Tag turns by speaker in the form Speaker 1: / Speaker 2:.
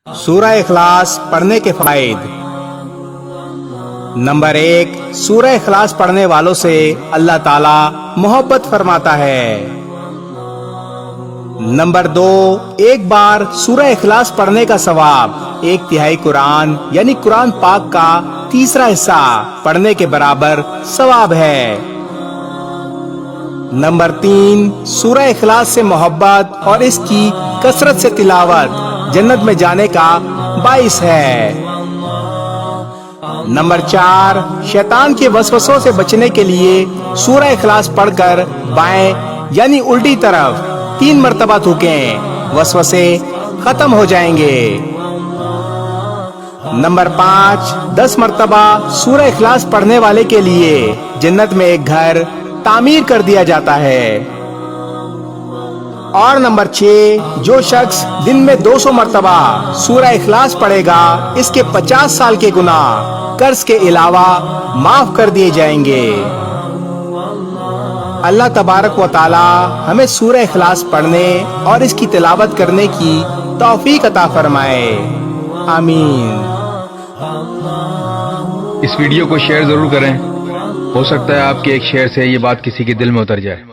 Speaker 1: سورہ اخلاص پڑھنے کے فوائد۔ نمبر 1، سورہ اخلاص پڑھنے والوں سے اللہ تعالیٰ محبت فرماتا ہے۔ نمبر 2، ایک بار سورہ اخلاص پڑھنے کا ثواب 1/3 قرآن یعنی قرآن پاک کا تیسرا حصہ پڑھنے کے برابر ثواب ہے۔ نمبر 3، سورہ اخلاص سے محبت اور اس کی کثرت سے تلاوت جنت میں جانے کا باعث ہے۔ نمبر 4، شیطان کے وسوسوں سے بچنے کے لیے سورہ اخلاص پڑھ کر بائیں یعنی الٹی طرف 3 مرتبہ تھوکیں، وسوسے ختم ہو جائیں گے۔ نمبر 5، 10 مرتبہ سورہ اخلاص پڑھنے والے کے لیے جنت میں ایک گھر تعمیر کر دیا جاتا ہے۔ اور نمبر 6، جو شخص دن میں 200 مرتبہ سورہ اخلاص پڑھے گا اس کے 50 سال کے گناہ قرض کے علاوہ معاف کر دیے جائیں گے۔ اللہ تبارک و تعالی ہمیں سورہ اخلاص پڑھنے اور اس کی تلاوت کرنے کی توفیق عطا فرمائے، آمین۔
Speaker 2: اس ویڈیو کو شیئر ضرور کریں، ہو سکتا ہے آپ کے ایک شیئر سے یہ بات کسی کے دل میں اتر جائے۔